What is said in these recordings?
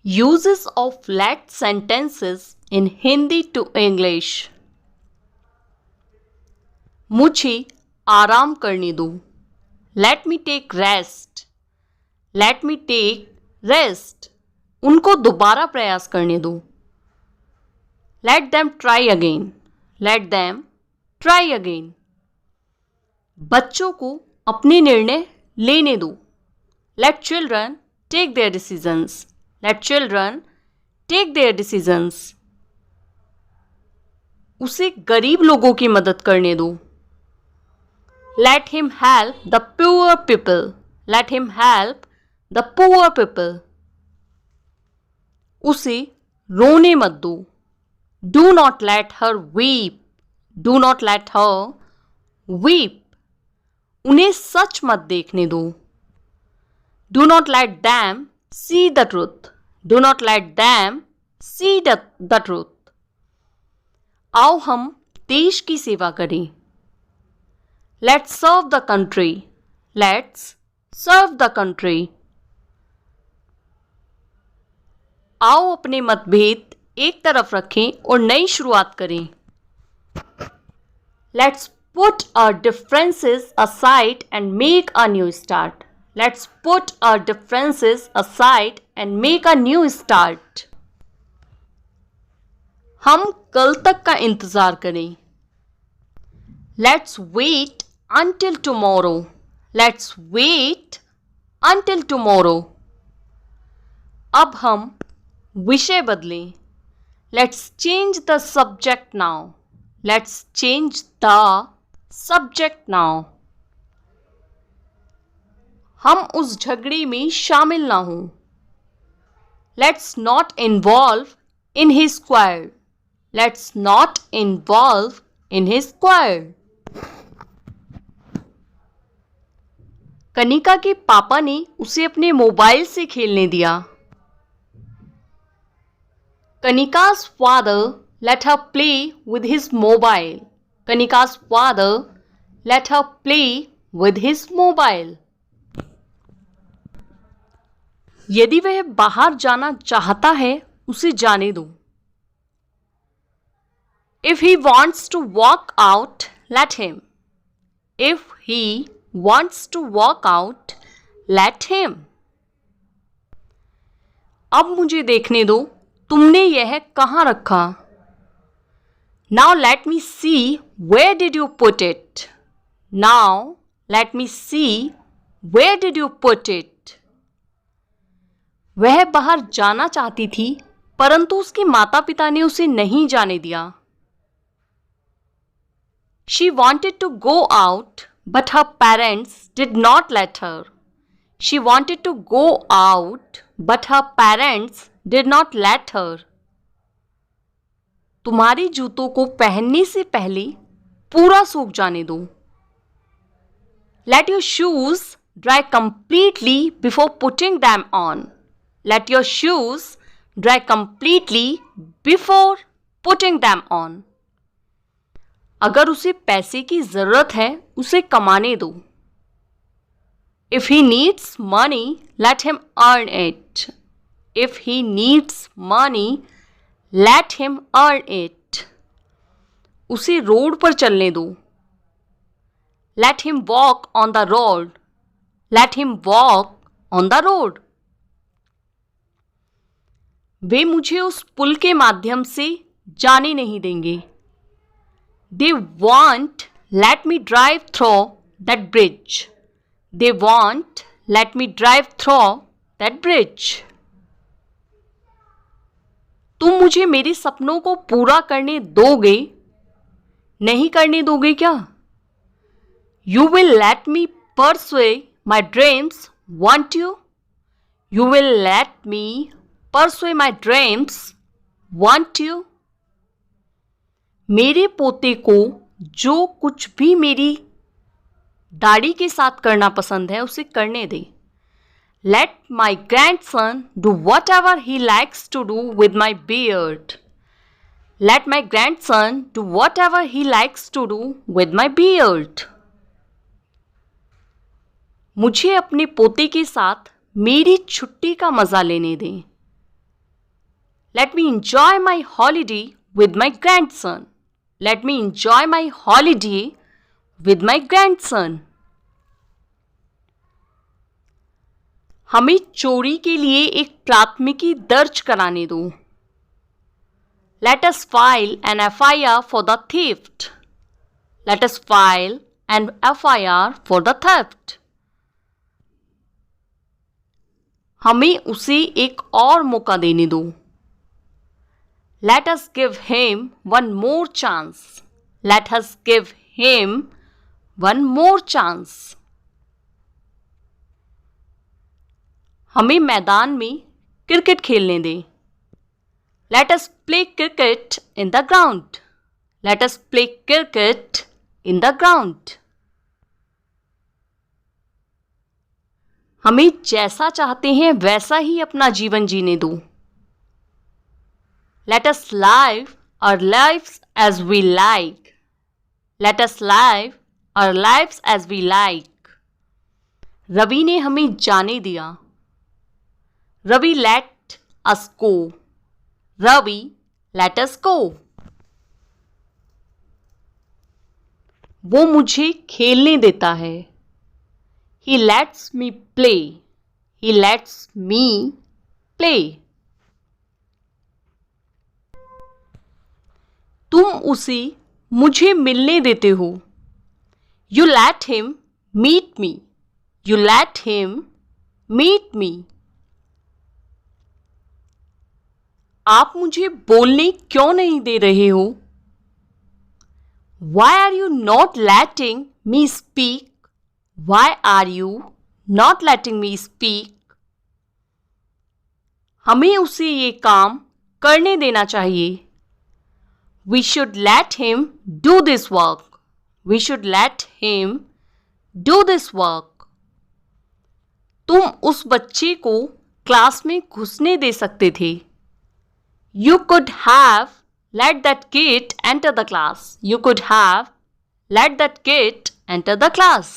Uses of let sentences in Hindi to English. मुझे आराम करने दो. Let me take rest. Let me take rest. उनको दोबारा प्रयास करने दो. Let them try again. Let them try again. बच्चों को अपने निर्णय लेने दो. Let children take their decisions. Let children take their decisions. उसे गरीब लोगों की मदद करने दो. Let him help the poor people. Let him help the poor people. उसे रोने मत दो. Do not let her weep. Do not let her weep. उन्हें सच मत देखने दो. Do not let them see the truth. Do not let them see the truth. आओ हम देश की सेवा करें. Let's serve the country. Let's serve the country. आओ अपने मतभेद एक तरफ रखें और नई शुरुआत करें. Let's put our differences aside and make a new start. Let's put our differences aside and make a new start. हम कल तक का इंतज़ार करें. Let's wait until tomorrow. Let's wait until tomorrow. अब हम विषय बदलें. Let's change the subject now. Let's change the subject now. हम उस झगड़े में शामिल ना हों. Let's not involve in his quarrel. Let's not involve in his quarrel. Kanika के पापा ने उसे अपने मोबाइल से खेलने दिया. Kanika's father let her play with his mobile. Kanika's father let her play with his mobile. यदि वह बाहर जाना चाहता है उसे जाने दो. If he wants to walk out, let him. If he wants to walk out, let him. अब मुझे देखने दो तुमने यह कहाँ रखा. Now let me see where did you put it. Now let me see where did you put it. वह बाहर जाना चाहती थी परंतु उसके माता पिता ने उसे नहीं जाने दिया. She wanted to go out but her parents did not let her. She wanted to go out but her parents did not let her. तुम्हारे जूतों को पहनने से पहले पूरा सूख जाने दो. Let your shoes dry completely before putting them on. Let your shoes dry completely before putting them on. अगर उसे पैसे की ज़रूरत है उसे कमाने दो. If he needs money, let him earn it. If he needs money, let him earn it. उसे रोड पर चलने दो. Let him walk on the road. Let him walk on the road. वे मुझे उस पुल के माध्यम से जाने नहीं देंगे. They won't let me drive through that bridge. They won't let me drive through that bridge. तुम मुझे मेरे सपनों को पूरा करने दोगे, नहीं करने दोगे क्या? You will let me pursue my dreams, won't you? You will let me pursue my dreams, won't you? मेरे पोते को जो कुछ भी मेरी दाढ़ी के साथ करना पसंद है उसे करने दे. Let my grandson do whatever he likes to do with my beard. Let my grandson do whatever he likes to do with my beard. मुझे अपने पोते के साथ मेरी छुट्टी का मज़ा लेने दें. Let me enjoy my holiday with my grandson. Let me enjoy my holiday with my grandson. हमें चोरी के लिए एक प्राथमिकी दर्ज कराने दो. Let us file an FIR for the theft. Let us file an FIR for the theft. हमें उसे एक और मौका देने दो. Let us give him one more chance. Let us give him one more chance. हमें मैदान में क्रिकेट खेलने दें. Let us play cricket in the ground. Let us play cricket in the ground. हमें जैसा चाहते हैं वैसा ही अपना जीवन जीने दो. Let us live our lives as we like. Let us live our lives as we like. Ravi ने हमें जाने दिया. Ravi let us go. Ravi let us go. वो मुझे खेलने देता है. He lets me play. He lets me play. तुम उसे मुझे मिलने देते हो. You let him meet me. You let him meet me. आप मुझे बोलने क्यों नहीं दे रहे हो? Why are you not letting me speak? Why are you not letting me speak? हमें उसे ये काम करने देना चाहिए. We should let him do this work. We should let him do this work. तुम उस बच्चे को क्लास में घुसने दे सकते थे. You could have let that kid enter the class. You could have let that kid enter the class.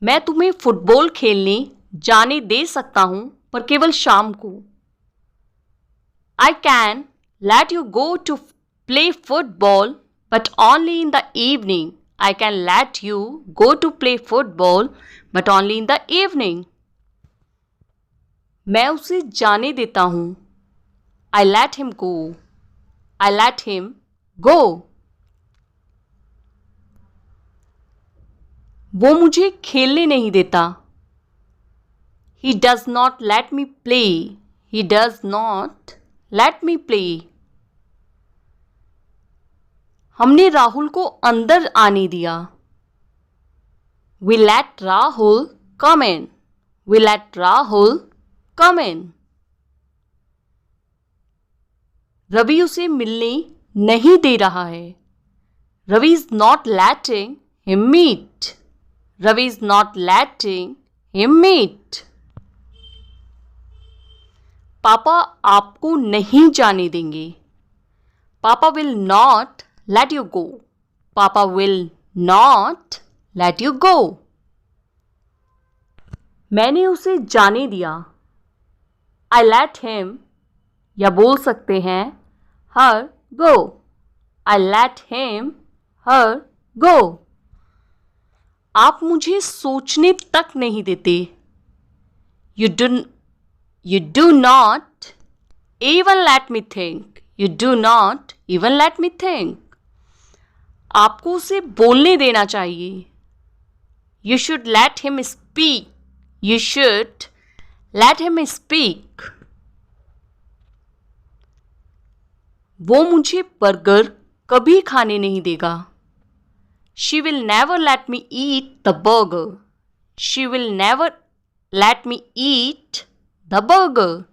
मैं तुम्हें फुटबॉल खेलने जाने दे सकता हूं, पर केवल शाम को. I can let you go to play football, but only in the evening. I can let you go to play football, but only in the evening. मैं उसे जाने देता हूं. I let him go. I let him go. वो मुझे खेलने नहीं देता. He does not let me play. He does not let me play. हमने राहुल को अंदर आने दिया. We let Rahul come in. We let Rahul come in. Ravi उसे मिलने नहीं दे रहा है. Ravi is not letting him meet. Ravi is not letting him meet. पापा आपको नहीं जाने देंगे. Papa will not let you go. Papa will not let you go. मैंने उसे जाने दिया. I let him, या बोल सकते हैं her go. I let him, her go. आप मुझे सोचने तक नहीं देते. You do not even let me think. You do not even let me think. आपको उसे बोलने देना चाहिए. You should let him speak. You should let him speak. वो मुझे बर्गर कभी खाने नहीं देगा. She will never let me eat the burger. She will never let me eat the burger.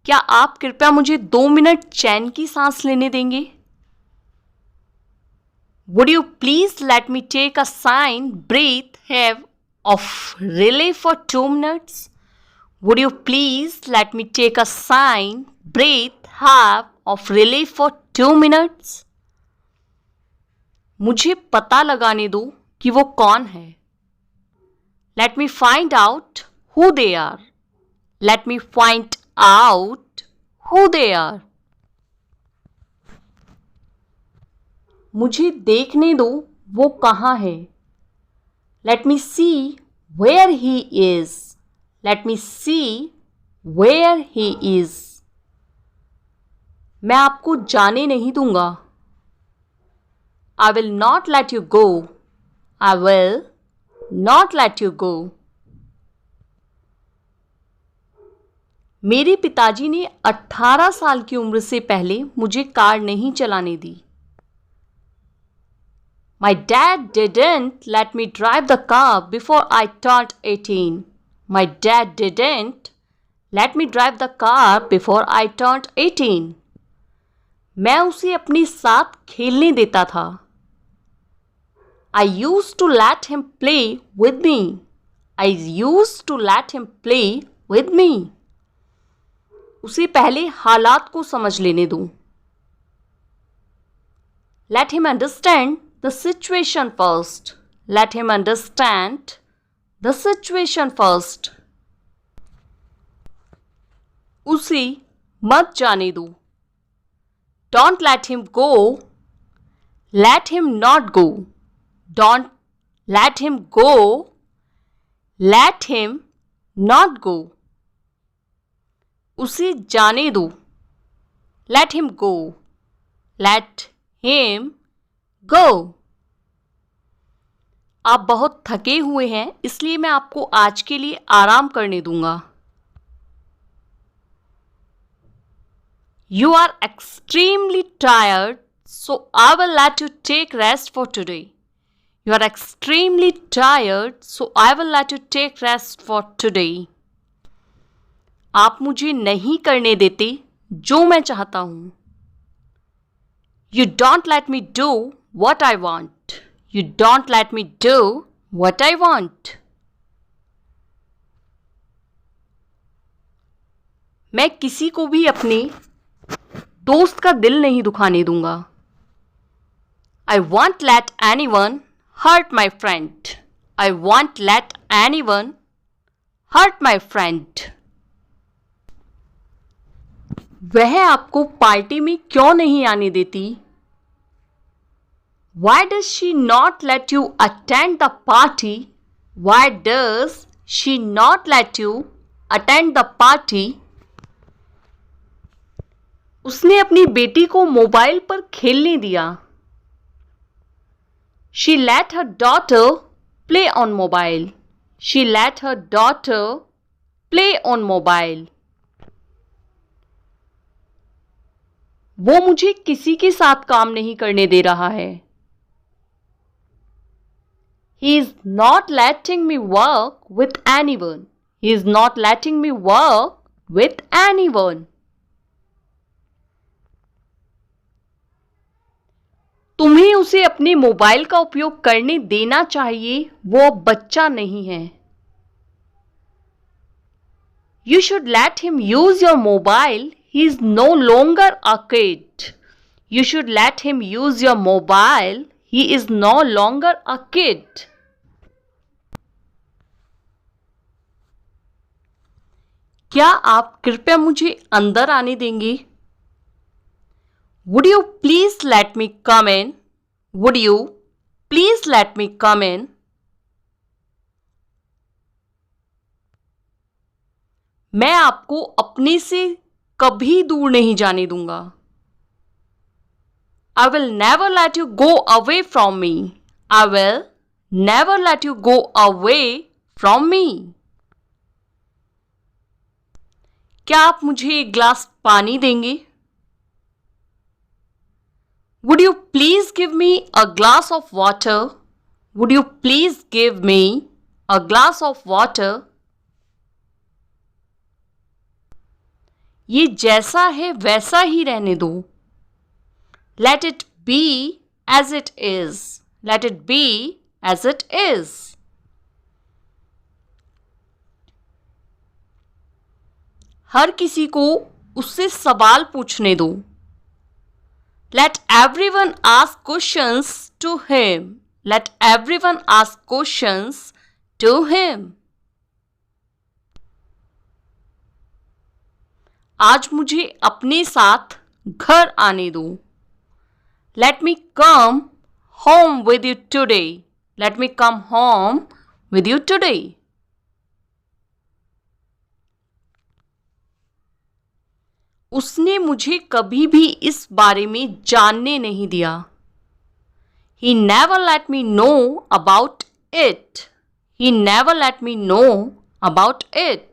क्या आप कृपया मुझे 2 मिनट चैन की सांस लेने देंगे? Would you please let me take a sign breath have of relief for 2 minutes? Would you please let me take a sign breath have of relief for 2 minutes? मुझे पता लगाने दो कि वो कौन है. Let me find out who they are. Let me find out who they are. मुझे देखने दो वो कहाँ है. Let me see where he is. Let me see where he is. मैं आपको जाने नहीं दूंगा. I will not let you go. I will not let you go. मेरे पिताजी ने 18 साल की उम्र से पहले मुझे कार नहीं चलाने दी. My dad didn't let me drive the car before I turned 18. My dad didn't let me drive the car before I turned 18. मैं उसे अपने साथ खेलने देता था. I used to let him play with me. I used to let him play with me. उसे पहले हालात को समझ लेने दो. Let him understand the situation first. Let him understand the situation first. उसे मत जाने दो. Don't let him go. Let him not go. Don't let him go. Let him not go. उसे जाने दो. Let him go. Let him go. आप बहुत थके हुए हैं इसलिए मैं आपको आज के लिए आराम करने दूंगा. You are extremely tired, so I will let you take rest for today. You are extremely tired, so I will let you take rest for today. आप मुझे नहीं करने देते जो मैं चाहता हूं. You don't let me do what I want. You don't let me do what I want. मैं किसी को भी अपने दोस्त का दिल नहीं दुखाने दूंगा. I won't let anyone hurt my friend. I won't let anyone hurt my friend. वह आपको पार्टी में क्यों नहीं आने देती? Why does she not let you attend the party? Why does she not let you attend the party? उसने अपनी बेटी को मोबाइल पर खेलने दिया. She let her daughter play on mobile. She let her daughter play on mobile. वो मुझे किसी के साथ काम नहीं करने दे रहा है. He is not letting me work with anyone. He is not letting me work with anyone. तुम्हें उसे अपने मोबाइल का उपयोग करने देना चाहिए. वो अब बच्चा नहीं है. You should let him use your mobile. He is no longer a kid. You should let him use your mobile. He is no longer a kid. क्या आप कृपया मुझे अंदर आने देंगे? Would you please let me come in? Would you please let me come in? मैं आपको अपने से कभी दूर नहीं जाने दूंगा. I will never let you go away from me. I will never let you go away from me. क्या आप मुझे एक ग्लास पानी देंगे? Would you please give me a glass of water? Would you please give me a glass of water? ये जैसा है वैसा ही रहने दो. Let it be as it is. Let it be as it is. हर किसी को उससे सवाल पूछने दो. Let everyone ask questions to him. Let everyone ask questions to him. आज मुझे अपने साथ घर आने दो. Let me come home with you today. Let me come home with you today. उसने मुझे कभी भी इस बारे में जानने नहीं दिया. He never let me know about it. He never let me know about it.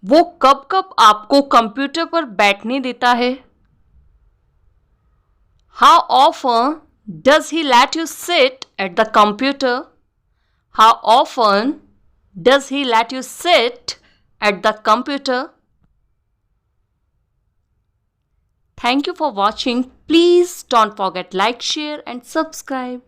वो कब कब आपको कंप्यूटर पर बैठने देता है? How often does he let you sit at the computer? How often does he let you sit at the computer? Thank you for watching. Please don't forget like, share and subscribe.